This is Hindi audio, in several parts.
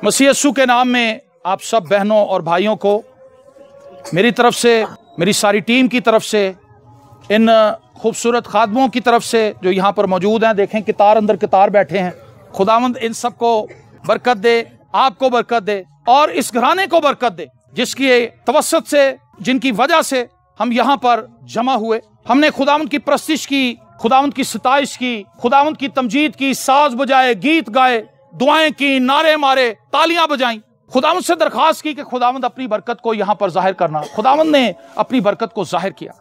मसीह यीशु के नाम में आप सब बहनों और भाइयों को मेरी तरफ से, मेरी सारी टीम की तरफ से, इन खूबसूरत खादमों की तरफ से जो यहाँ पर मौजूद हैं, देखें कितार अंदर कितार बैठे हैं, खुदावंद इन सबको बरकत दे, आपको बरकत दे और इस घराने को बरकत दे जिसकी तवस्सुत से, जिनकी वजह से हम यहाँ पर जमा हुए। हमने खुदावंद की प्रस्तिश की, खुदावंद की सताइश की, खुदावंद की तमजीद की, साज बजाए, गीत गाए, दुआएं की, नारे मारे, तालियां बजाई। खुदावंद से दरखास्त की कि खुदावंद अपनी बरकत को यहाँ पर जाहिर करना। खुदावंद ने अपनी बरकत को जाहिर किया,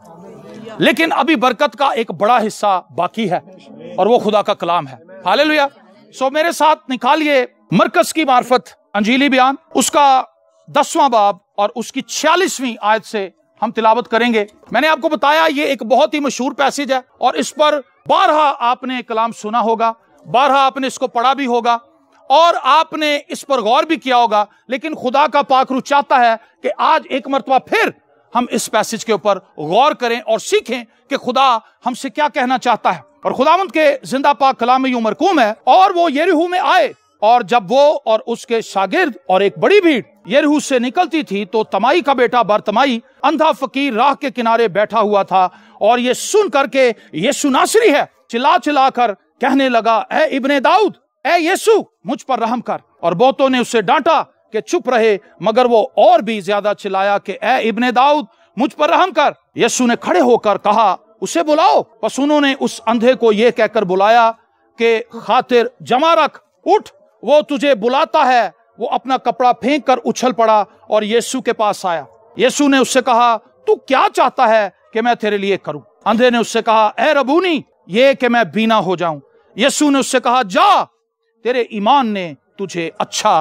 लेकिन अभी बरकत का एक बड़ा हिस्सा बाकी है और वो खुदा का कलाम है। हालेलुया। सो मेरे साथ निकालिए मरकज की मार्फत अंजीली बयान, उसका 10वां बाब और उसकी 46वीं आयत से हम तिलावत करेंगे। मैंने आपको बताया ये एक बहुत ही मशहूर पैसेज है और इस पर बारहा आपने कलाम सुना होगा, बारहा आपने इसको पढ़ा भी होगा और आपने इस पर गौर भी किया होगा, लेकिन खुदा का पाक रूह चाहता है कि आज एक मर्तबा फिर हम इस पैसेज के ऊपर गौर करें और सीखें कि खुदा हमसे क्या कहना चाहता है। और खुदावंद के जिंदा पाक कलाम में यूं मरकूम है, और वो यरीहो में आए, और जब वो और उसके शागिर्द और एक बड़ी भीड़ यरीहो से निकलती थी तो तमाई का बेटा बरतमाई अंधा फकीर राह के किनारे बैठा हुआ था, और ये सुन करके यीशु नासरी है चिल्ला चिल्ला कर कहने लगा, ए इब्ने दाऊद, ए यीशु मुझ पर रहम कर। और बहुतों ने उससे डांटा कि चुप रहे, मगर वो और भी ज्यादा चिल्लाया कि ए इब्ने दाऊद मुझ पर रहम कर। यीशु ने खड़े होकर कहा, उसे बुलाओ। बस उन्होंने उस अंधे को यह कहकर बुलाया कि खातिर जमा रख, उठ, वो तुझे बुलाता है। वो अपना कपड़ा फेंक कर उछल पड़ा और यीशु के पास आया। यीशु ने उससे कहा, तू क्या चाहता है कि मैं तेरे लिए करूं? अंधे ने उससे कहा, ए रबूनी, ये कि मैं बीना हो जाऊं। यीशु ने उससे कहा, जा, तेरे ईमान ने तुझे अच्छा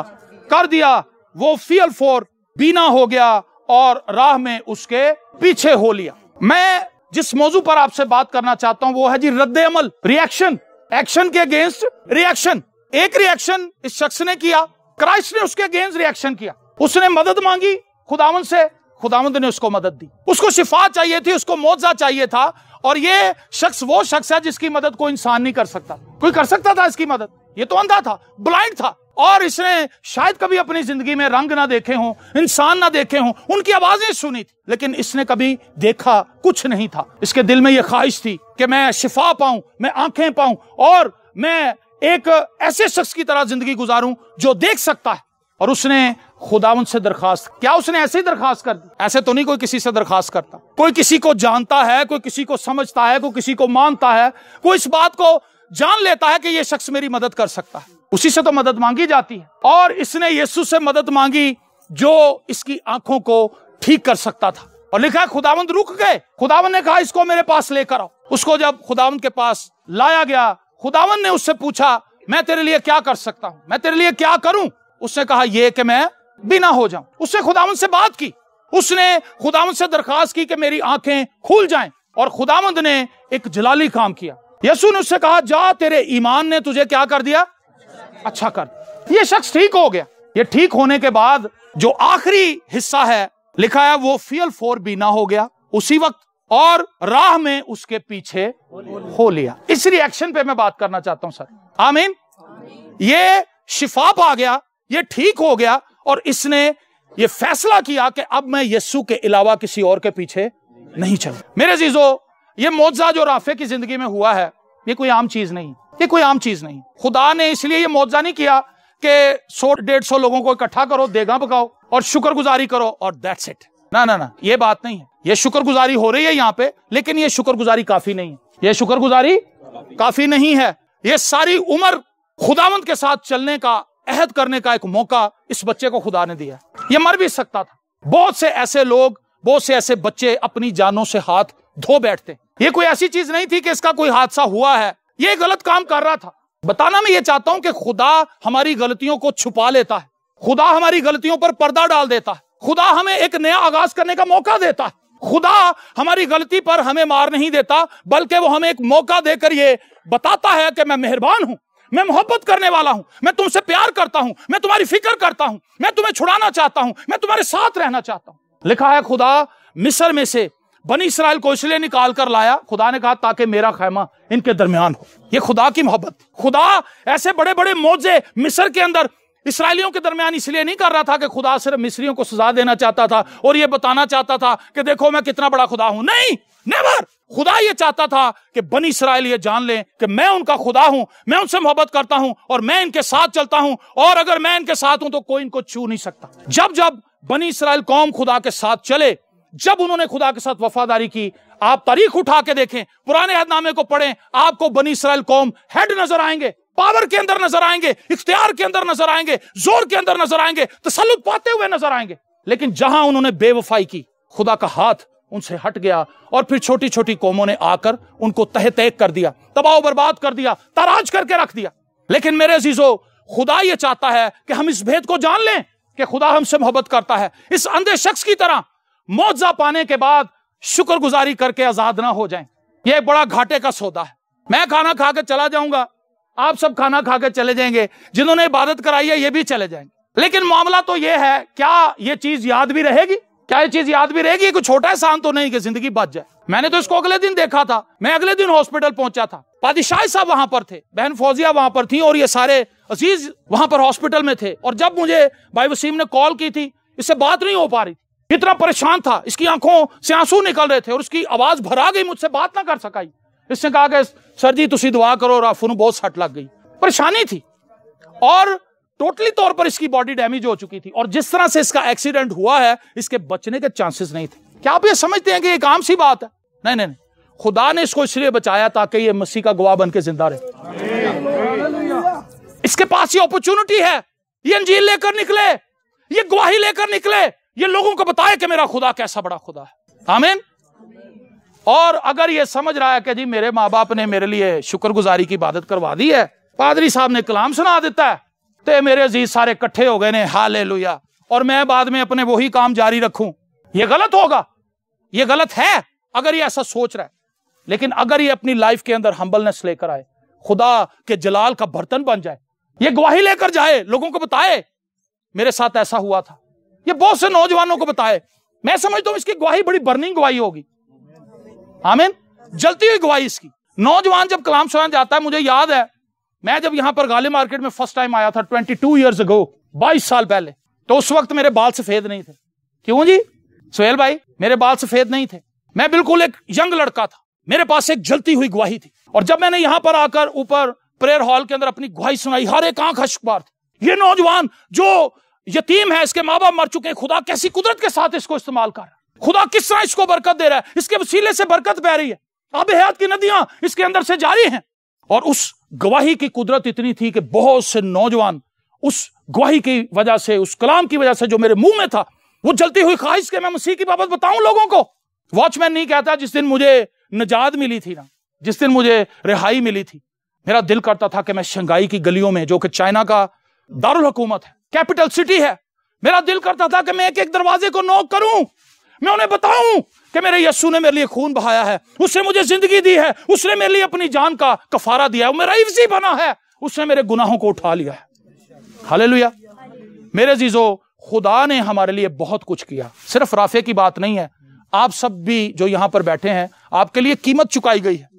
कर दिया। वो फील फोर बीना हो गया और राह में उसके पीछे हो लिया। मैं जिस मौजू पर आपसे बात करना चाहता हूं वो है जी रद्दे अमल, रिएक्शन, एक्शन के अगेंस्ट रिएक्शन। एक रिएक्शन इस शख्स ने किया, क्राइस्ट ने उसके अगेंस्ट रिएक्शन किया। उसने मदद मांगी खुदावंद से, खुदावंद ने उसको मदद दी। उसको शिफा चाहिए थी, उसको मौजज़ा चाहिए था, और ये शख्स वो शख्स है जिसकी मदद कोई इंसान नहीं कर सकता। कोई कर सकता था इसकी मदद? ये तो अंधा था, ब्लाइंड था, और इसने शायद कभी अपनी जिंदगी में रंग ना देखे हों, इंसान ना देखे हों, उनकी आवाजें सुनी थी, लेकिन इसने कभी देखा कुछ नहीं था। इसके दिल में यह ख्वाहिश थी कि मैं शिफा पाऊं, मैं आंखें पाऊं और मैं एक ऐसे शख्स की तरह जिंदगी गुजारूं जो देख सकता है। और उसने खुदावंद से दरखास्त, क्या उसने ऐसे ही दरखास्त कर दी? ऐसे तो नहीं कोई किसी से दरखास्त करता। कोई किसी को जानता है, कोई किसी को समझता है, कोई किसी को मानता है, कोई इस बात को जान लेता है कि ये शख्स मेरी मदद कर सकता है, उसी से तो मदद मांगी जाती है। और इसने यीशु से मदद मांगी जो इसकी आंखों को ठीक कर सकता था। और लिखा है खुदावंद रुक गए। खुदावंद ने कहा, इसको मेरे पास लेकर आओ। उसको जब खुदावंद के पास लाया गया, खुदावंद ने उससे पूछा, मैं तेरे लिए क्या कर सकता हूं, मैं तेरे लिए क्या करूं? उसने कहा, यह कि मैं बिना हो जाऊं। उसने खुदावंद से बात की, उसने खुदावंद से दरखास्त की कि मेरी आंखें खुल जाएं, और खुदावंद ने एक जलाली काम किया। यीशु ने उससे कहा, जा, तेरे ईमान ने तुझे क्या कर दिया? अच्छा कर। ये शख्स ठीक हो गया। ये ठीक होने के बाद जो आखिरी हिस्सा है लिखा है, वो फील फोर बीना हो गया उसी वक्त, और राह में उसके पीछे हो लिया। इस रिएक्शन पे मैं बात करना चाहता हूं सर। आमीन। ये शिफा पा गया, ये ठीक हो गया, और इसने ये फैसला किया कि अब मैं यीशु के अलावा किसी और के पीछे नहीं चलूं। मेरे अजीजों, ये मौजज़ा जो राफे की जिंदगी में हुआ है, ये कोई आम चीज नहीं, ये कोई आम चीज नहीं। खुदा ने इसलिए ये मौजज़ा नहीं किया कि 100-150 लोगों को इकट्ठा करो, देगा पकाओ और शुक्रगुजारी करो और दैट्स इट। ना ना ना, ये बात नहीं है। ये शुक्रगुजारी हो रही है यहाँ पे, लेकिन ये शुक्रगुजारी काफी नहीं है। ये शुक्रगुजारी काफी नहीं है। ये सारी उम्र खुदावंद के साथ चलने का, अहद करने का एक मौका इस बच्चे को खुदा ने दिया। ये मर भी सकता था। बहुत से ऐसे लोग, बहुत से ऐसे बच्चे अपनी जानों से हाथ धो बैठते। ये कोई ऐसी चीज नहीं थी कि इसका कोई हादसा हुआ है, ये गलत काम कर रहा था। बताना मैं ये चाहता हूं कि खुदा हमारी गलतियों को छुपा लेता है, खुदा हमारी गलतियों पर पर्दा डाल देता है, खुदा हमें एक नया आगाज करने का मौका देता है। खुदा हमारी गलती पर हमें मार नहीं देता, बल्कि वो हमें एक मौका देकर ये बताता है कि मैं मेहरबान हूं, मैं मोहब्बत करने वाला हूं, मैं तुमसे प्यार करता हूं, मैं तुम्हारी फिक्र करता हूं, मैं तुम्हें छुड़ाना चाहता हूं, मैं तुम्हारे साथ रहना चाहता हूं। लिखा है खुदा मिस्र में से बनी इसराइल को इसलिए निकाल कर लाया, खुदा ने कहा ताकि मेरा खैमा इनके दरमियान हो। ये खुदा की मोहब्बत। खुदा ऐसे बड़े बड़े मौजे मिस्र के अंदर इसराइलियों के दरमियान इसलिए नहीं कर रहा था कि खुदा सिर्फ मिस्रियों को सजा देना चाहता था और ये बताना चाहता था कि देखो मैं कितना बड़ा खुदा हूं। नहीं, नेवर। खुदा ये चाहता था कि बनी इसराइल ये जान लें कि मैं उनका खुदा हूं, मैं उनसे मोहब्बत करता हूं और मैं इनके साथ चलता हूं, और अगर मैं इनके साथ हूं तो कोई इनको छू नहीं सकता। जब जब बनी इसराइल कौम खुदा के साथ चले, जब उन्होंने खुदा के साथ वफादारी की, आप तारीख उठा के देखें, पुराने अहदनामे को पढ़ें, आपको बनी इसराइल कौम हेड नजर आएंगे, पावर के अंदर नजर आएंगे, इख्तियार के अंदर नजर आएंगे, जोर के अंदर नजर आएंगे, तसल्लुत पाते हुए नजर आएंगे। लेकिन जहां उन्होंने बेवफाई की, खुदा का हाथ उनसे हट गया और फिर छोटी छोटी कौमों ने आकर उनको तह तहक कर दिया, तबाह बर्बाद कर दिया, ताराज करके रख दिया। लेकिन मेरे अजीजों, खुदा ये चाहता है कि हम इस भेद को जान लें कि खुदा हमसे मोहब्बत करता है। इस अंधे शख्स की तरह मौजज़ा पाने के बाद शुक्रगुजारी करके आजाद ना हो जाएं। यह एक बड़ा घाटे का सौदा है। मैं खाना खा के चला जाऊंगा, आप सब खाना खा के चले जाएंगे, जिन्होंने इबादत कराई है ये भी चले जाएंगे। लेकिन मामला तो यह है, क्या ये चीज याद भी रहेगी? क्या ये चीज याद भी रहेगी? कोई छोटा एहसान तो नहीं कि जिंदगी बच जाए। मैंने तो इसको अगले दिन देखा था, मैं अगले दिन हॉस्पिटल पहुंचा था, पादिशाह साहब वहां पर थे, बहन फौजिया वहां पर थी और ये सारे अजीज वहां पर हॉस्पिटल में थे। और जब मुझे भाई वसीम ने कॉल की थी, इससे बात नहीं हो पा रही, इतना परेशान था, इसकी आंखों से आंसू निकल रहे थे और उसकी आवाज भरा गई, मुझसे बात ना कर सका। इसने कहा कि सर जी तुसी दुआ करो, राफू नूं बहुत सट लग गई। परेशानी थी और टोटली तौर पर इसकी बॉडी डैमेज हो चुकी थी, और जिस तरह से इसका एक्सीडेंट हुआ है, इसके बचने के चांसेस नहीं थे। क्या आप ये समझते हैं कि एक आम सी बात है? नहीं नहीं नहीं, खुदा ने इसको इसलिए बचाया ताकि ये मसीह का गवाह बन के जिंदा रहे। इसके पास ये अपॉर्चुनिटी है, ये अंजील लेकर निकले, ये गवाही लेकर निकले, ये लोगों को बताए कि मेरा खुदा कैसा बड़ा खुदा है। आमीन। और अगर ये समझ रहा है कि जी मेरे माँ बाप ने मेरे लिए शुक्रगुजारी की इबादत करवा दी है, पादरी साहब ने कलाम सुना देता है, तो मेरे अजीज सारे इकट्ठे हो गए ने, हालेलुया, और मैं बाद में अपने वही काम जारी रखूं, ये गलत होगा, ये गलत है अगर ये ऐसा सोच रहा है। लेकिन अगर ये अपनी लाइफ के अंदर हम्बलनेस लेकर आए, खुदा के जलाल का बर्तन बन जाए, ये गवाही लेकर जाए, लोगों को बताए मेरे साथ ऐसा हुआ था, ये बहुत से नौजवानों को बताए, मैं समझता हूं इसकी गवाही बड़ी बर्निंग गवाही होगी। आमीन। जलती हुई गवाही इसकी। नौजवान जब कलाम सुनाने जाता है, मुझे याद है मैं जब यहां पर गाले मार्केट में फर्स्ट टाइम आया था 22 ईयर्स अगो, 22 साल पहले, तो उस वक्त मेरे बाल सफेद नहीं थे। क्यों जी सोहेल भाई? मेरे बाल सफेद नहीं थे, मैं बिल्कुल एक यंग लड़का था, मेरे पास एक जलती हुई गवाही थी। और जब मैंने यहां पर आकर ऊपर प्रेयर हॉल के अंदर अपनी गवाही सुनाई, हर एक आंख अश्कबार थी। ये नौजवान जो यतीम है, इसके माँ बाप मर चुके हैं, खुदा कैसी कुदरत के साथ इसको इस्तेमाल कर रहा है, खुदा किस तरह इसको बरकत दे रहा है, इसके वसीले से बरकत बह रही है, आब हयात की नदियां इसके अंदर से जारी हैं। और उस गवाही की कुदरत इतनी थी कि बहुत से नौजवान उस गवाही की वजह से, उस कलाम की वजह से जो मेरे मुंह में था, वो जलती हुई ख्वाहिश के मैं मसीह की बाबत बताऊं लोगों को। वॉचमैन नहीं कहता जिस दिन मुझे निजात मिली थी ना, जिस दिन मुझे रिहाई मिली थी, मेरा दिल करता था कि मैं शंघाई की गलियों में, जो कि चाइना का दारुल हुकूमत है, कैपिटल सिटी है, मेरा दिल करता था कि मैं एक एक दरवाजे को नॉक करूं, मैं उन्हें बताऊं कि मेरे यस्सू ने मेरे लिए खून बहाया है, उसने मुझे जिंदगी दी है, उसने मेरे लिए अपनी जान का कफारा दिया है, वो मेरा इफ्जी बना है, उसने मेरे गुनाहों को उठा लिया है। हालेलुया। मेरे अजीजों, खुदा ने हमारे लिए बहुत कुछ किया। सिर्फ राफे की बात नहीं है, आप सब भी जो यहां पर बैठे हैं, आपके लिए कीमत चुकाई गई है।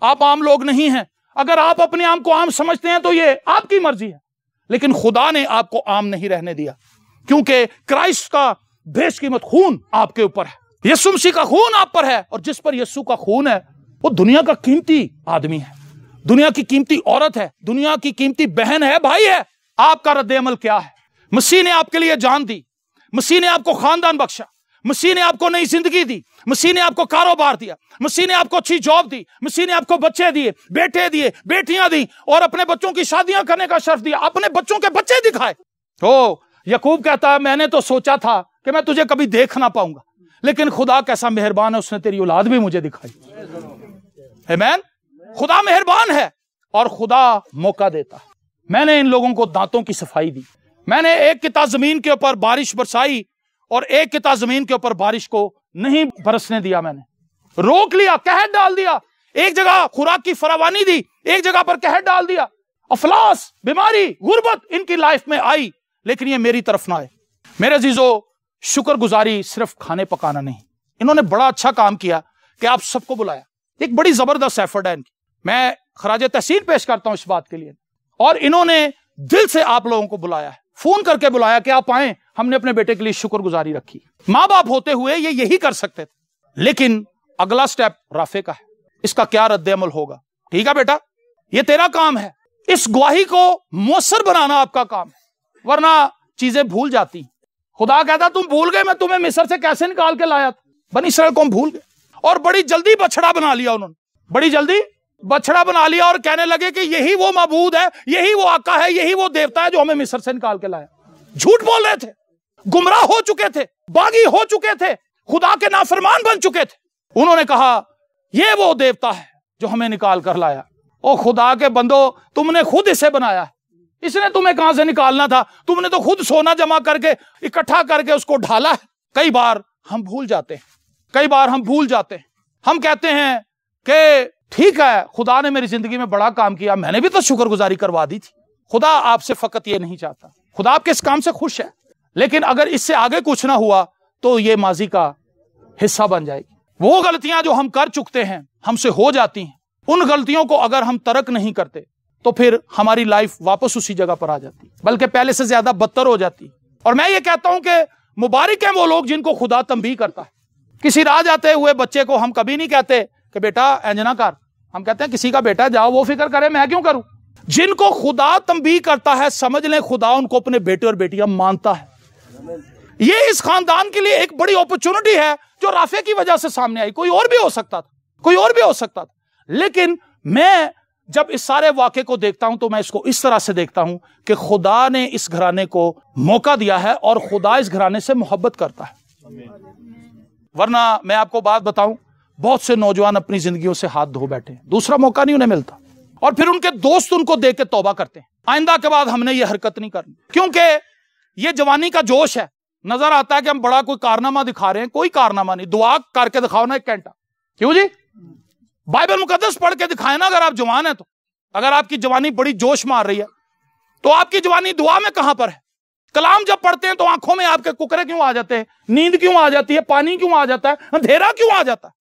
आप आम लोग नहीं हैं। अगर आप अपने आप को आम समझते हैं तो ये आपकी मर्जी है, लेकिन खुदा ने आपको आम नहीं रहने दिया, क्योंकि क्राइस्ट का बेशकीमत खून आपके ऊपर है, यीशु मसीह का खून आप पर है, और जिस पर यीशु का खून है वो दुनिया का कीमती आदमी है, दुनिया की कीमती औरत है, दुनिया की कीमती बहन है, भाई है। आपका रद्द अमल क्या है? मसीह ने आपके लिए जान दी, मसीह ने आपको खानदान बख्शा, मसीह ने आपको नई जिंदगी दी, मसीह ने आपको कारोबार दिया, मसीह ने आपको अच्छी जॉब दी, मसीह ने आपको बच्चे दिए, बेटे दिए, बेटियां दी, और अपने बच्चों की शादियां करने का शर्फ दिया, अपने बच्चों के बच्चे दिखाए। ओ याकूब कहता है, मैंने तो सोचा था कि मैं तुझे कभी देख ना पाऊंगा, लेकिन खुदा कैसा मेहरबान है, उसने तेरी औलाद भी मुझे दिखाई। आमीन। खुदा मेहरबान है और खुदा मौका देता है। मैंने इन लोगों को दांतों की सफाई दी, मैंने एक किता जमीन के ऊपर बारिश बरसाई और एक किता जमीन के ऊपर बारिश को नहीं बरसने दिया, मैंने रोक लिया, कहर डाल दिया, एक जगह खुराक की फरावानी दी, एक जगह पर कहर डाल दिया। अफलास, बीमारी, गुर्बत इनकी लाइफ में आई, लेकिन ये मेरी तरफ ना आए। मेरे अजीजों, शुक्रगुजारी सिर्फ खाने पकाना नहीं, इन्होंने बड़ा अच्छा काम किया कि आप सबको बुलाया, एक बड़ी जबरदस्त एफर्ट है इनकी। मैं खराज तहसीन पेश करता हूं इस बात के लिए। और इन्होंने दिल से आप लोगों को बुलाया है, फोन करके बुलाया कि आप आए, हमने अपने बेटे के लिए शुक्रगुजारी रखी। मां बाप होते हुए ये यही कर सकते थे, लेकिन अगला स्टेप राफे का है, इसका क्या रद्द अमल होगा। ठीक है बेटा, ये तेरा काम है, इस गवाही को मौसर बनाना आपका काम है, वरना चीजें भूल जाती। खुदा कहता तुम भूल गए मैं तुम्हें मिस्र से कैसे निकाल के लाया था। बनी इस्राएल कौम भूल गए और बड़ी जल्दी बछड़ा बना लिया उन्होंने, बड़ी जल्दी बछड़ा बना लिया और कहने लगे कि यही वो माबूद है, यही वो आका है, यही वो देवता है जो हमें मिस्र से निकाल के लाया। झूठ बोल रहे थे, गुमराह हो चुके थे, बागी हो चुके थे, खुदा के नाफरमान बन चुके थे। उन्होंने कहा ये वो देवता है जो हमें निकाल कर लाया। ओ खुदा के बंदो, तुमने खुद इसे बनाया है, इसने तुम्हें कहां से निकालना था, तुमने तो खुद सोना जमा करके इकट्ठा करके उसको ढाला है। कई बार हम भूल जाते हैं, कई बार हम भूल जाते हैं, हम कहते हैं कि ठीक है खुदा ने मेरी जिंदगी में बड़ा काम किया, मैंने भी तो शुक्रगुजारी करवा दी थी। खुदा आपसे फकत ये नहीं चाहता, खुदा आपके इस काम से खुश है, लेकिन अगर इससे आगे कुछ ना हुआ तो ये माजी का हिस्सा बन जाएगी। वो गलतियां जो हम कर चुकते हैं, हमसे हो जाती हैं, उन गलतियों को अगर हम तर्क नहीं करते तो फिर हमारी लाइफ वापस उसी जगह पर आ जाती, बल्कि पहले से ज्यादा बदतर हो जाती। और मैं ये कहता हूं कि मुबारक हैं वो लोग जिनको खुदा तंबीह करता है। किसी राह जाते हुए बच्चे को हम कभी नहीं कहते कि बेटा एंजना कर, हम कहते हैं किसी का बेटा जाओ वो फिक्र करे, मैं क्यों करूं। जिनको खुदा तंबीह करता है, समझ लें खुदा उनको अपने बेटे और बेटियां मानता है। ये इस खानदान के लिए एक बड़ी अपॉर्चुनिटी है जो राफे की वजह से सामने आई। कोई और भी हो सकता था, कोई और भी हो सकता था, लेकिन मैं जब इस सारे वाक़े को देखता हूं तो मैं इसको इस तरह से देखता हूं कि खुदा ने इस घराने को मौका दिया है और खुदा इस घराने से मोहब्बत करता है। वरना मैं आपको बात बताऊं, बहुत से नौजवान अपनी जिंदगियों से हाथ धो बैठे हैं, दूसरा मौका नहीं उन्हें मिलता, और फिर उनके दोस्त उनको देख के तौबा करते हैं, आइंदा के बाद हमने ये हरकत नहीं करनी, क्योंकि ये जवानी का जोश है। नजर आता है कि हम बड़ा कोई कारनामा दिखा रहे हैं, कोई कारनामा नहीं, दुआ करके दिखाओ ना 1 घंटा। क्यों जी? बाइबल मुकद्दस पढ़ के दिखाए ना अगर आप जवान है तो। अगर आपकी जवानी बड़ी जोश मार रही है तो आपकी जवानी दुआ में कहां पर है? कलाम जब पढ़ते हैं तो आंखों में आपके कुकरे क्यों आ जाते हैं, नींद क्यों आ जाती है, पानी क्यों आ जाता है, अंधेरा क्यों आ जाता है?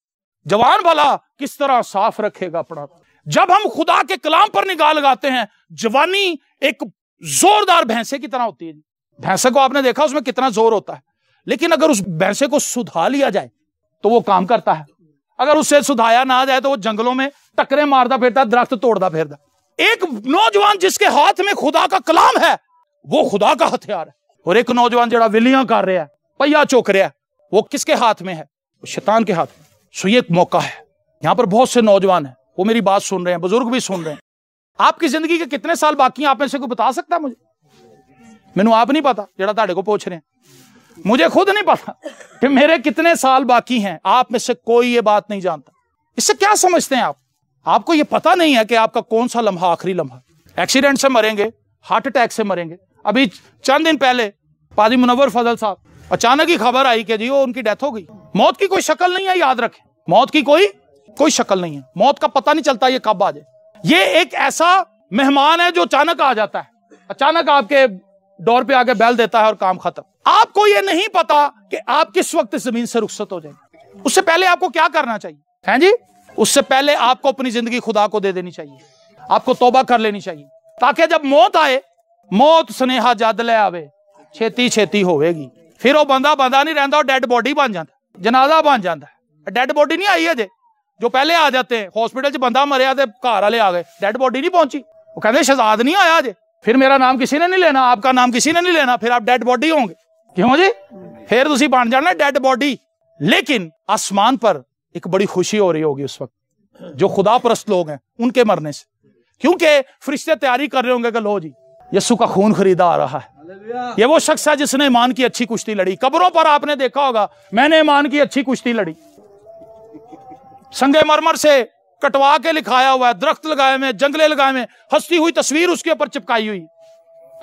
जवान भला किस तरह साफ रखेगा अपना। जब हम खुदा के कलाम पर निगाह लगाते हैं, जवानी एक जोरदार भैंसे की तरह होती है। भैंसे को आपने देखा उसमें कितना जोर होता है, लेकिन अगर उस भैंसे को सुधा लिया जाए तो वो काम करता है। अगर उससे सुधाया ना जाए तो वो जंगलों में टकरे मारता फिरता, दरख्त तोड़ता फिरता। एक नौजवान जिसके हाथ में खुदा का कलाम है वो खुदा का हथियार है, और एक नौजवान जरा विलियां कर रहा है, पहिया चौक रहा है, वो किसके हाथ में है? वो शैतान के हाथ में। सो ये एक मौका है। यहां पर बहुत से नौजवान हैं, वो मेरी बात सुन रहे हैं, बुजुर्ग भी सुन रहे हैं। आपकी जिंदगी के कितने साल बाकी हैं, आप में से कोई बता सकता है मुझे? मैनू आप नहीं पता जरा ताड़े को पूछ रहे हैं, मुझे खुद नहीं पता कि मेरे कितने साल बाकी हैं। आप में से कोई ये बात नहीं जानता। इससे क्या समझते हैं आप? आपको ये पता नहीं है कि आपका कौन सा लम्हा आखिरी लम्हा। एक्सीडेंट से मरेंगे, हार्ट अटैक से मरेंगे। अभी चंद दिन पहले पादी मुनव्वर फजल साहब, अचानक ही खबर आई कि जी वो उनकी डेथ हो गई। मौत की कोई शक्ल नहीं है, याद रखें, मौत की कोई शक्ल नहीं है। मौत का पता नहीं चलता ये कब आ जाए। ये एक ऐसा मेहमान है जो अचानक आ जाता है, अचानक आपके डोर पे आके बैल देता है और काम खत्म। आपको ये नहीं पता कि आप किस वक्त जमीन से रुखसत हो जाएंगे। उससे पहले आपको क्या करना चाहिए हैं जी? उससे पहले आपको अपनी जिंदगी खुदा को दे देनी चाहिए, आपको तौबा कर लेनी चाहिए, ताकि जब मौत आए, मौत स्नेहा जद ले आवे, छेती छेती होवेगी। फिर वो बंदा नहीं रहता, डेड बॉडी बन जाता, जनाजा बन जाता है। डेड बॉडी नहीं आई है जे, जो पहले आ जाते हैं हॉस्पिटल च बंदा मरिया तो घर वाले आ गए, डेड बॉडी नहीं पहुंची, वो कहते शहजाद नहीं आया जे, फिर मेरा नाम किसी ने नहीं लेना, आपका नाम किसी ने नहीं लेना, फिर आप डेड बॉडी होंगे। क्यों जी? फिर तुसी बन जाना डेड बॉडी। लेकिन आसमान पर एक बड़ी खुशी हो रही होगी उस वक्त, जो खुदा परस्त लोग हैं उनके मरने से, क्योंकि फरिश्ते तैयारी कर रहे होंगे कि लो जी यीशु का खून खरीदा आ रहा है। ये वो शख्स है जिसने ईमान की अच्छी कुश्ती लड़ी। कब्रों पर आपने देखा होगा, मैंने ईमान की अच्छी कुश्ती लड़ी, संगे मरमर से कटवा के लिखाया हुआ है, दरख्त लगाए हुए, जंगले लगाए हुए, हंसती हुई तस्वीर उसके ऊपर चिपकाई हुई,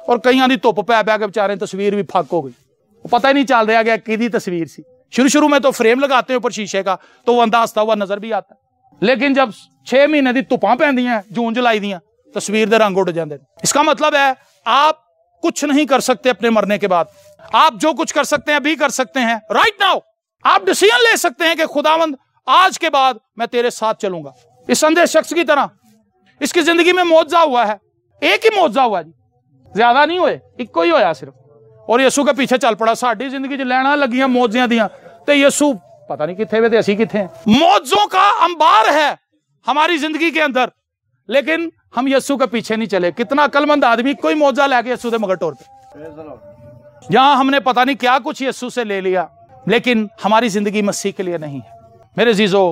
और कईयां दी धुप पै पै के बेचारे तस्वीर भी फक हो गई, वो पता ही नहीं चल रहा गया किहदी तस्वीर सी। शुरू में तो फ्रेम लगाते हैं ऊपर शीशे का, तो वो अंदा हंसता हुआ नजर भी आता है, लेकिन जब 6 महीने दी धुप्पां पैंदियां, जून जुलाई दियां, तस्वीर दे रंग उड़ जाते। इसका मतलब है आप कुछ नहीं कर सकते अपने मरने के बाद। आप जो कुछ कर सकते हैं अभी कर सकते हैं, राइट नाउ। आप डिसीजन ले सकते हैं कि खुदावंद आज के बाद मैं तेरे साथ चलूंगा। इस अंधे शख्स की तरह इसकी जिंदगी में मुआवजा हुआ है, एक ही मुआवजा हुआ जी, ज्यादा नहीं होए, इको ही होया सिर्फ, और यसू के पीछे चल पड़ा। साडी जिंदगी च लैना लगियां मौजियां दियां ते यसू पता नहीं किथे वे ते असी किथे। मौजों का अंबार है हमारी जिंदगी के अंदर, लेकिन हम यस्सु के पीछे नहीं चले। कितना अकलमंद आदमी कोई मौजा लेके यस्सु दे मगर टोर पे। यहां हमने पता नहीं क्या कुछ यस्सु से ले लिया, लेकिन हमारी जिंदगी मसीह के लिए नहीं है। मेरे जीजो,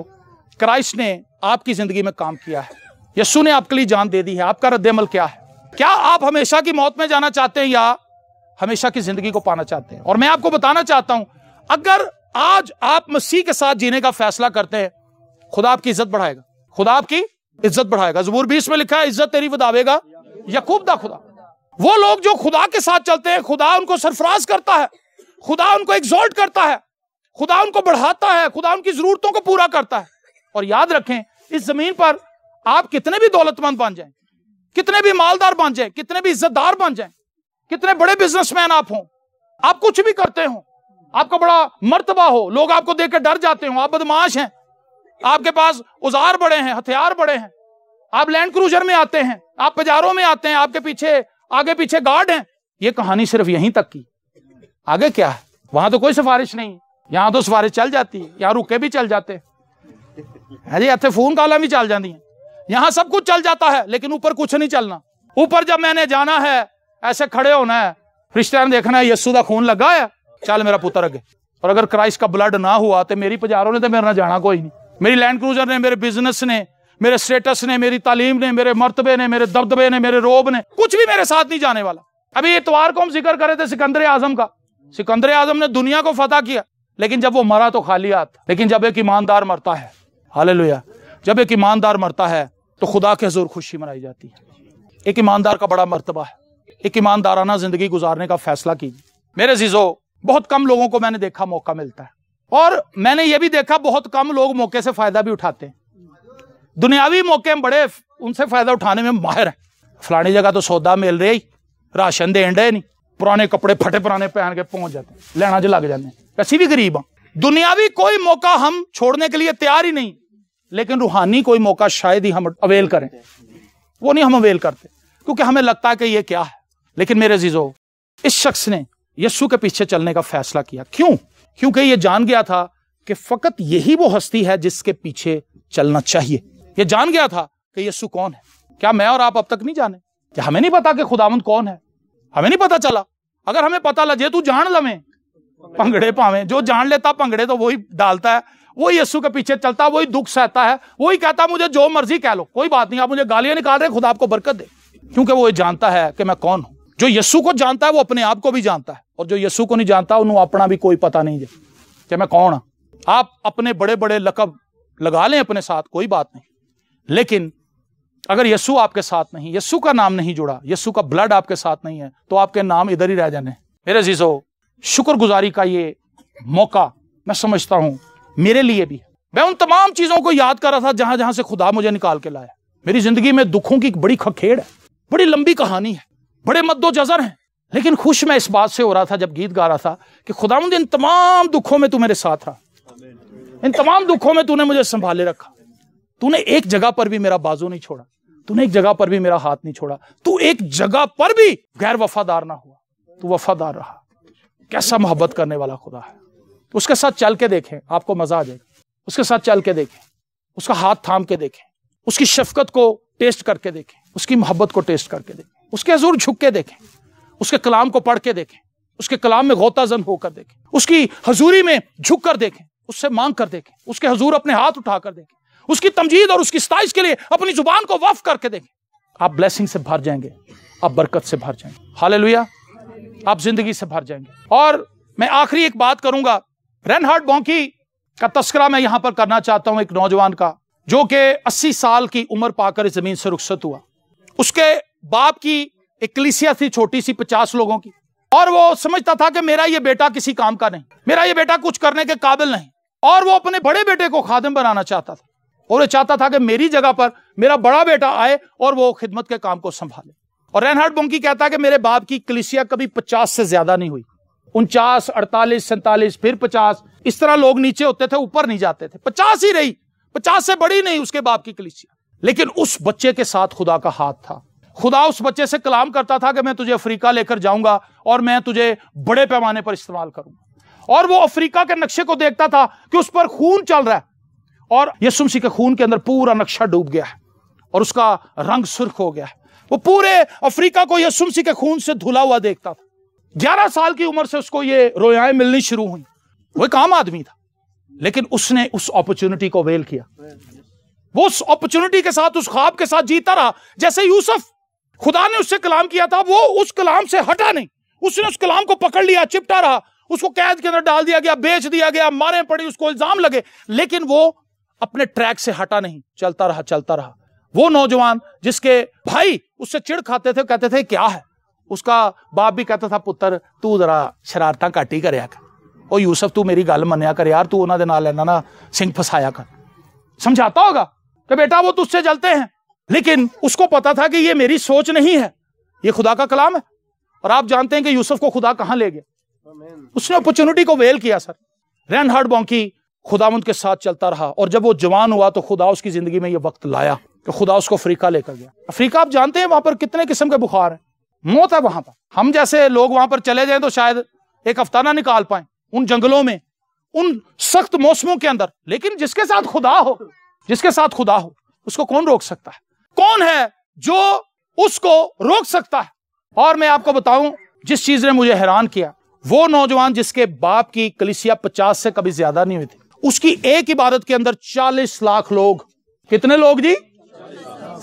क्राइस्ट ने आपकी जिंदगी में काम किया है, यस्सु ने आपके लिए जान दे दी है। आपका रद्द-ए-अमल क्या है? क्या आप हमेशा की मौत में जाना चाहते हैं या हमेशा की जिंदगी को पाना चाहते हैं? और मैं आपको बताना चाहता हूं, अगर आज आप मसीह के साथ जीने का फैसला करते हैं, खुदा आपकी इज्जत बढ़ाएगा, खुदा आपकी इज्जत बढ़ाएगा। ज़बूर 20 में लिखा है, इज्जत तेरी वधावेगा याकूब दा खुदा। वो लोग जो खुदा के साथ चलते हैं, खुदा उनको सरफराज करता है, खुदा उनको एग्जॉल्ट करता है, खुदा उनको बढ़ाता है, खुदा उनकी जरूरतों को पूरा करता है। और याद रखें, इस जमीन पर आप कितने भी दौलतमंद बन जाएं, कितने भी मालदार बन जाएं, कितने भी इज्जतदार बन जाएं, कितने बड़े बिजनेसमैन आप हों, आप कुछ भी करते हो, आपका बड़ा मर्तबा हो, लोग आपको देख कर डर जाते हो, आप बदमाश हैं, आपके पास औजार बड़े हैं, हथियार बड़े हैं, आप लैंड क्रूजर में आते हैं, आप बाजारों में आते हैं, आपके पीछे आगे पीछे गार्ड हैं। ये कहानी सिर्फ यहीं तक की, आगे क्या है? वहां तो कोई सिफारिश नहीं, यहां तो सिफारिश चल जाती है, यहां रुके भी चल जाते हैं जी, इतने फोन कॉल भी चल जाती हैं, यहां सब कुछ चल जाता है, लेकिन ऊपर कुछ नहीं चलना। ऊपर जब मैंने जाना है, ऐसे खड़े होना है, रिश्तेदार देखना है, यस्सु दा खून लगा है, चल मेरा पुत्र अगे। और अगर क्राइस्ट का ब्लड ना हुआ तो मेरी पजारों ने तो मेरे ना जाना कोई नहीं, मेरी लैंड क्रूजर ने, मेरे बिजनेस ने, मेरे स्टेटस ने, मेरी तालीम ने, मेरे मर्तबे ने, मेरे दबदबे ने, मेरे रोब ने, कुछ भी मेरे साथ नहीं जाने वाला। अभी इतवार को हम जिक्र करे थे सिकंदर आजम का। सिकंदर आजम ने दुनिया को फतह किया, लेकिन जब वो मरा तो खाली हाथ। लेकिन जब एक ईमानदार मरता है, हालेलुया, जब एक ईमानदार मरता है तो खुदा के हुजूर खुशी मनाई जाती है। एक ईमानदार का बड़ा मर्तबा है, एक ईमानदाराना जिंदगी गुजारने का फैसला कीजिए। मेरे जीजो, बहुत कम लोगों को मैंने देखा मौका मिलता है, और मैंने ये भी देखा बहुत कम लोग मौके से फायदा भी उठाते हैं। दुनियावी मौके हम बड़े उनसे फायदा उठाने में माहिर हैं। फलानी जगह तो सौदा मिल रही, राशन देन डे नहीं, पुराने कपड़े फटे पुराने पहन के पहुंच जाते, लेना जो लग जाते हैं। ऐसी भी गरीब हैं। दुनियावी कोई मौका हम छोड़ने के लिए तैयार ही नहीं, लेकिन रूहानी कोई मौका शायद ही हम अवेल करें, वो नहीं हम अवेल करते, क्योंकि हमें लगता है कि ये क्या है। लेकिन मेरे जीजो, इस शख्स ने यस्सु के पीछे चलने का फैसला किया। क्यों? क्योंकि ये जान गया था कि फकत यही वो हस्ती है जिसके पीछे चलना चाहिए। ये जान गया था कि यस्सु कौन है। क्या मैं और आप अब तक नहीं जाने? क्या हमें नहीं पता कि खुदावंद कौन है? हमें नहीं पता चला। अगर हमें पता लगे, तू जान लवे पंगड़े पावे, जो जान लेता पंगड़े तो वही डालता है, वही यस्सु के पीछे चलता है, वही दुख सहता है, वही कहता मुझे जो मर्जी कह लो, कोई बात नहीं, आप मुझे गालियां निकाल रहे, खुदा आपको बरकत दे। क्योंकि वो जानता है कि मैं कौन हूं। जो यस्सु को जानता है वो अपने आप को भी जानता है, और जो यस्सु को नहीं जानता उन्हें अपना भी कोई पता नहीं है कि मैं कौन हूं। आप अपने बड़े बड़े लकब लगा लें अपने साथ, कोई बात नहीं, लेकिन अगर यस्सु आपके साथ नहीं, यस्सु का नाम नहीं जुड़ा, यस्सु का ब्लड आपके साथ नहीं है, तो आपके नाम इधर ही रह जाने। मेरे जीजो, शुक्रगुजारी का ये मौका मैं समझता हूं मेरे लिए भी। मैं उन तमाम चीजों को याद कर रहा था जहां जहां से खुदा मुझे निकाल के लाया। मेरी जिंदगी में दुखों की बड़ी खखेड़ है, बड़ी लंबी कहानी है, बड़े मद्दोजर हैं, लेकिन खुश मैं इस बात से हो रहा था जब गीत गा रहा था कि खुदावंद इन तमाम दुखों में तू मेरे साथ रहा, इन तमाम दुखों में तूने मुझे संभाले रखा, तूने एक जगह पर भी मेरा बाजू नहीं छोड़ा, तूने एक जगह पर भी मेरा हाथ नहीं छोड़ा, तू एक जगह पर भी गैर वफादार ना हुआ, तू वफादार रहा। कैसा मोहब्बत करने वाला खुदा है। उसके साथ चल के देखें, आपको मजा आ जाएगा। उसके साथ चल के देखें, उसका हाथ थाम के देखें, उसकी शफकत को टेस्ट करके देखें, उसकी मोहब्बत को टेस्ट करके देखें, उसके हुजूर झुक के देखें, उसके कलाम को पढ़ के देखें, उसके कलाम में गौताजन होकर देखें, उसकी हजूरी में झुक कर देखें, उससे मांग कर देखें, उसके हुजूर अपने हाथ उठा कर देखें, उसकी तमजीद और उसकी सताइश के लिए अपनी जुबान को वफ करके देखें। आप ब्लेसिंग से भर जाएंगे, आप बरकत से भर जाएंगे, हालेलुया, आप जिंदगी से भर जाएंगे। और मैं आखिरी एक बात करूंगा, रेनहार्ड बॉन्की का तस्करा मैं यहां पर करना चाहता हूं, एक नौजवान का जो कि 80 साल की उम्र पाकर इस जमीन से रुखसत हुआ। उसके बाप की एक कलीसिया थी छोटी सी 50 लोगों की, और वो समझता था कि मेरा ये बेटा किसी काम का नहीं, मेरा ये बेटा कुछ करने के काबिल नहीं, और वो अपने बड़े बेटे को खादिम बनाना चाहता था, और वो चाहता था कि मेरी जगह पर मेरा बड़ा बेटा आए और वो खिदमत के काम को संभाले। और रेनहार्ड बॉन्की कहता है कि मेरे बाप की कलीसिया कभी 50 से ज्यादा नहीं हुई, 49, 48, 47, फिर 50, इस तरह लोग नीचे होते थे, ऊपर नहीं जाते थे, 50 ही रही, 50 से बड़ी नहीं उसके बाप की कलीसिया। लेकिन उस बच्चे के साथ खुदा का हाथ था, खुदा उस बच्चे से कलाम करता था कि मैं तुझे अफ्रीका लेकर जाऊंगा और मैं तुझे बड़े पैमाने पर इस्तेमाल करूंगा। और वो अफ्रीका के नक्शे को देखता था कि उस पर खून चल रहा है और यीशु मसीह के खून के अंदर पूरा नक्शा डूब गया है और उसका रंग सुर्ख हो गया है। वो पूरे अफ्रीका को यीशु मसीह के खून से धुला हुआ देखता था। 11 साल की उम्र से उसको ये रोयाएं मिलनी शुरू हुई। वो एक आम आदमी था, लेकिन उसने उस अपॉर्चुनिटी को अवेल किया। वो उस अपॉर्चुनिटी के साथ, उस ख्वाब के साथ जीता रहा। जैसे यूसुफ, खुदा ने उससे कलाम किया था, वो उस कलाम से हटा नहीं। उसने उस कलाम को पकड़ लिया, चिपटा रहा, उसको कैद के अंदर डाल दिया गया, बेच दिया गया, मारे पड़ी, उसको इल्जाम लगे, लेकिन वो अपने ट्रैक से हटा नहीं, चलता रहा, चलता रहा। वो नौजवान जिसके भाई उससे चिढ़ खाते थे, कहते थे क्या है, उसका बाप भी कहता था पुत्र तू जरा शरारतां घट ही करया कर, ओ यूसुफ तू मेरी गल मन्या कर यार, तू उन्हां दे नाल इन्हां ना सिंह फसाया कर। समझाता होगा कि बेटा वो तुझसे जलते हैं, लेकिन उसको पता था कि ये मेरी सोच नहीं है, ये खुदा का कलाम है। और आप जानते हैं कि यूसुफ को खुदा कहां ले गया। उसने अपॉर्चुनिटी को वेल किया सर। रेनहार्ड बॉन्की खुदावंद के साथ चलता रहा और जब वो जवान हुआ तो खुदा उसकी जिंदगी में ये वक्त लाया कि खुदा उसको अफ्रीका लेकर गया। अफ्रीका आप जानते हैं वहां पर कितने किस्म के बुखार है, मौत है वहां पर। हम जैसे लोग वहां पर चले जाएं तो शायद एक हफ्ता ना निकाल पाए उन जंगलों में, उन सख्त मौसमों के अंदर। लेकिन जिसके साथ खुदा हो, जिसके साथ खुदा हो, उसको कौन रोक सकता है? कौन है जो उसको रोक सकता है? और मैं आपको बताऊं, जिस चीज ने मुझे हैरान किया, वो नौजवान जिसके बाप की कलीसिया 50 से कभी ज्यादा नहीं हुई थी, उसकी एक इबादत के अंदर 40 लाख लोग, कितने लोग जी?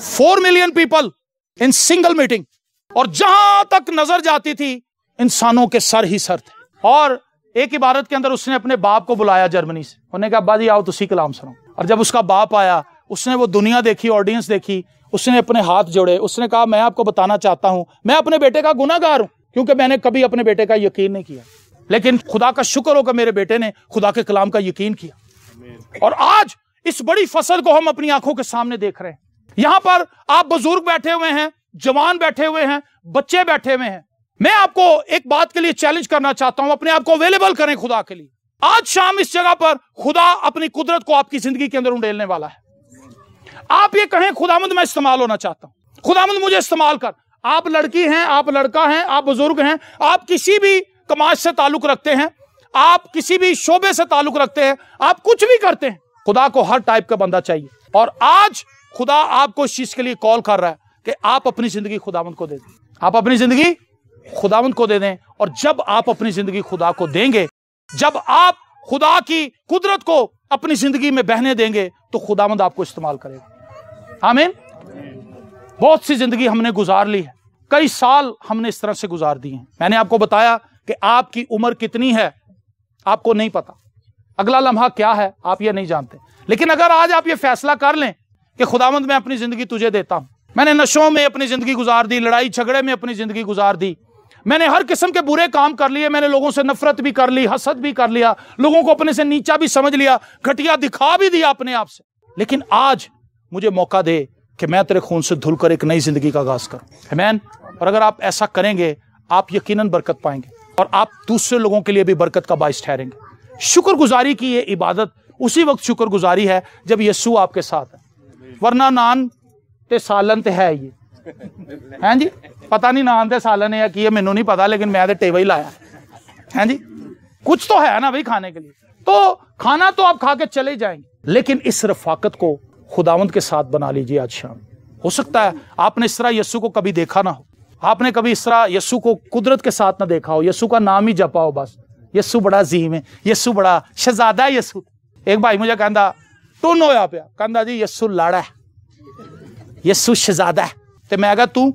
4 million people in single meeting. और जहां तक नजर जाती थी इंसानों के सर ही सर थे। और एक इबादत के अंदर उसने अपने बाप को बुलाया जर्मनी से, उन्होंने कहा अब्बा जी आओ तुसी कलाम सुनो। और जब उसका बाप आया, उसने वो दुनिया देखी, ऑडियंस देखी, उसने अपने हाथ जोड़े, उसने कहा मैं आपको बताना चाहता हूं, मैं अपने बेटे का गुनाहगार हूं क्योंकि मैंने कभी अपने बेटे का यकीन नहीं किया, लेकिन खुदा का शुक्र हो कि मेरे बेटे ने खुदा के कलाम का यकीन किया। और आज इस बड़ी फसल को हम अपनी आंखों के सामने देख रहे हैं। यहां पर आप बुजुर्ग बैठे हुए हैं, जवान बैठे हुए हैं, बच्चे बैठे हुए हैं। मैं आपको एक बात के लिए चैलेंज करना चाहता हूं, अपने आप को अवेलेबल करें खुदा के लिए। आज शाम इस जगह पर खुदा अपनी कुदरत को आपकी जिंदगी के अंदर उंडेलने वाला है। आप ये कहें खुदावंद मैं इस्तेमाल होना चाहता हूं, खुदावंद मुझे इस्तेमाल कर। आप लड़की हैं, आप लड़का हैं, आप बुजुर्ग हैं, आप किसी भी कमाज से ताल्लुक रखते हैं, आप किसी भी शोबे से ताल्लुक रखते हैं, आप कुछ भी करते हैं, खुदा को हर टाइप का बंदा चाहिए। और आज खुदा आपको इस चीज के लिए कॉल कर रहा है कि आप अपनी जिंदगी खुदावंद को दे दें, आप अपनी जिंदगी खुदावंद को दे दें। और जब आप अपनी जिंदगी खुदा को देंगे, जब आप खुदा की कुदरत को अपनी जिंदगी में बहने देंगे, तो खुदावंद आपको इस्तेमाल करेगा। आमीन। बहुत सी जिंदगी हमने गुजार ली है, कई साल हमने इस तरह से गुजार दिए हैं। मैंने आपको बताया कि आपकी उम्र कितनी है आपको नहीं पता, अगला लम्हा क्या है आप ये नहीं जानते। लेकिन अगर आज आप ये फैसला कर लें कि खुदावंद मैं अपनी जिंदगी तुझे देता हूं, मैंने नशों में अपनी जिंदगी गुजार दी, लड़ाई झगड़े में अपनी जिंदगी गुजार दी, मैंने हर किस्म के बुरे काम कर लिए, मैंने लोगों से नफरत भी कर ली, हसद भी कर लिया, लोगों को अपने से नीचा भी समझ लिया, घटिया दिखा भी दिया अपने आप से, लेकिन आज मुझे मौका दे कि मैं तेरे खून से धुलकर एक नई जिंदगी का आगाज करूं। आमीन। और अगर आप ऐसा करेंगे, आप यकीनन बरकत पाएंगे और आप दूसरे लोगों के लिए भी बरकत का बाइस ठहरेंगे। शुक्रगुजारी की ये इबादत उसी वक्त शुक्रगुजारी है जब यीशु आपके साथ है, वरना नान ते सालन ते है ये हैं जी, पता नहीं नान ते सालन है कि मैनू नहीं पता, लेकिन मैं तो टेवा ही लाया हैं जी। कुछ तो है ना भाई खाने के लिए, तो खाना तो आप खा के चले जाएंगे, लेकिन इस रफाकत को खुदावंद के साथ बना लीजिए आज शाम। हो सकता है आपने इस तरह यीशु को कभी देखा ना हो, आपने कभी इस तरह यीशु को कुदरत के साथ ना देखा हो, यीशु का नाम ही जपा हो बस, यीशु बड़ा अजीम है, यीशु बड़ा शहजादा है यीशु। एक भाई मुझे कहता टुन होया पिया, कहता जी यीशु लाड़ा है, यीशु शहजादा है। तो मैं कहा तू,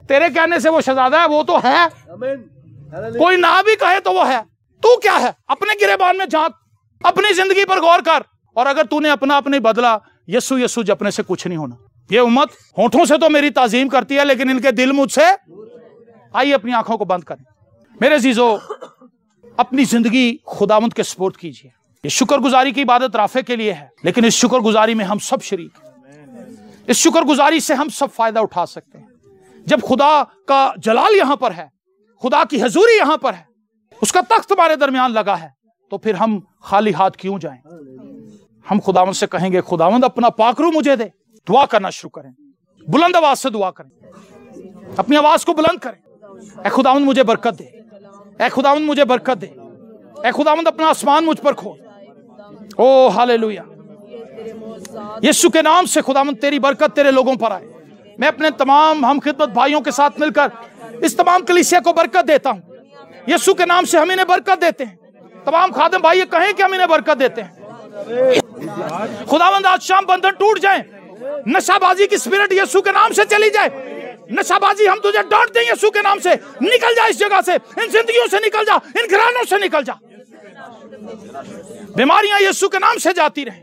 तेरे कहने से वो शहजादा है? वो तो है, कोई ना भी कहे तो वो है, तू क्या है? अपने गिरेबान में झांक, अपनी जिंदगी पर गौर कर, और अगर तूने अपना अपने बदला, यीशु यीशु जपने से कुछ नहीं होना। ये उम्मत होठों से तो मेरी ताजीम करती है, लेकिन इनके दिल मुझसे, आइए अपनी आंखों को बंद करें। मेरे अजीजों, अपनी जिंदगी खुदावंद के सपोर्ट कीजिए। ये शुक्रगुजारी की इबादत राफे के लिए है, लेकिन इस शुक्रगुजारी में हम सब शरीक हैं। इस शुक्रगुजारी से हम सब फायदा उठा सकते हैं। जब खुदा का जलाल यहां पर है, खुदा की हजूरी यहां पर है, उसका तख्त हमारे दरमियान लगा है, तो फिर हम खाली हाथ क्यों जाएं? हम खुदावंद से कहेंगे खुदावंद अपना पाकरू मुझे दे। दुआ करना शुरू करें। बुलंद आवाज से दुआ करें, अपनी आवाज को बुलंद करें। ऐ खुदावंद मुझे बरकत दे, ऐ खुदावंद मुझे बरकत दे, ऐ खुदावंद अपना आसमान मुझ पर खोल। ओ हालेलुया, यीशु के नाम से खुदावंद तेरी बरकत तेरे लोगों पर आए। मैं अपने तमाम हम खिदमत भाइयों के साथ मिलकर इस तमाम कलीसिया को बरकत देता हूं। यीशु के नाम से हम इन्हें बरकत देते हैं। तमाम खादिम भाई ये कहें कि हम इन्हें बरकत देते हैं। खुदावंद आज शाम बंधन टूट जाए, नशाबाजी की स्पिरिट यीशु के नाम से चली जाए। नशाबाजी हम तुझे डांटते हैं यीशु के नाम से, निकल जा इस जगह से, इन जिंदगियों से निकल जा, इन घरानों से निकल जा। बीमारियां यीशु के नाम से जाती रहे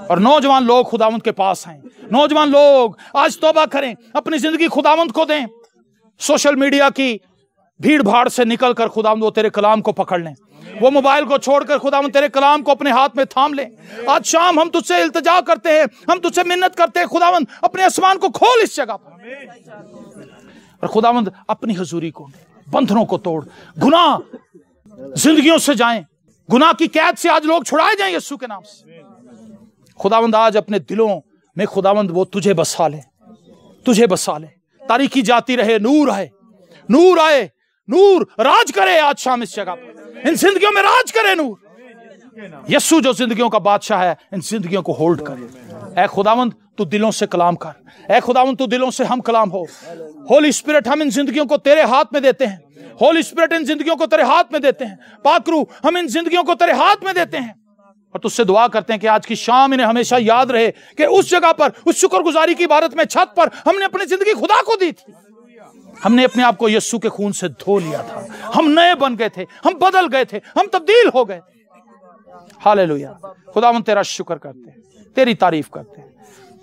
और नौजवान लोग खुदावंद के पास आए। नौजवान लोग आज तौबा करें, अपनी जिंदगी खुदावंद को दें। सोशल मीडिया की भीड़ भाड़ से निकलकर खुदावंद वो तेरे कलाम को पकड़ लें, वो मोबाइल को छोड़कर खुदावंद तेरे कलाम को अपने हाथ में थाम लें। आज शाम हम तुझसे इल्तिजा करते हैं, हम तुझसे मिन्नत करते हैं, खुदावंद अपने आसमान को खोल इस जगह पर और खुदावंद अपनी हुजूरी को, बंधनों को तोड़, गुनाह जिंदगियों से जाएं, गुनाह की कैद से आज लोग छुड़ाए जाएं यीशु के नाम से। खुदावंद आज अपने दिलों में खुदावंद वो तुझे बसा ले, तुझे बसा ले। तारीकी जाती रहे, नूर आए, नूर आए, नूर राज करे आज शाम इस जगह पर, इन जिंदगियों में राज करे नूर। यीशु जो जिंदगियों का बादशाह है, इन जिंदगियों को होल्ड करे। ऐ खुदावंद तू दिलों से कलाम कर, ऐ खुदावंद तू दिलों से हम कलाम हो। होली स्पिरिट हम इन जिंदगियों को तेरे हाथ में देते हैं। होली स्पिरिट इन जिंदगियों को तेरे हाथ में देते हैं। पाक रूह हम इन जिंदगियों को तेरे हाथ में देते हैं और तुझसे दुआ करते हैं कि आज की शाम इन्हें हमेशा याद रहे कि उस जगह पर, उस शुक्रगुजारी की इबादत में, छत पर हमने अपनी जिंदगी खुदा को दी थी। हमने अपने आप को यीशु के खून से धो लिया था, हम नए बन गए थे, हम बदल गए थे, हम तब्दील हो गए थे। हालेलुया, खुदावंद तेरा शुक्र करते हैं, तेरी तारीफ करते हैं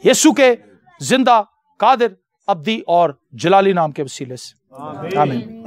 यीशु के जिंदा, कादिर, अब्दी और जलाली नाम के वसीले से। आमीन।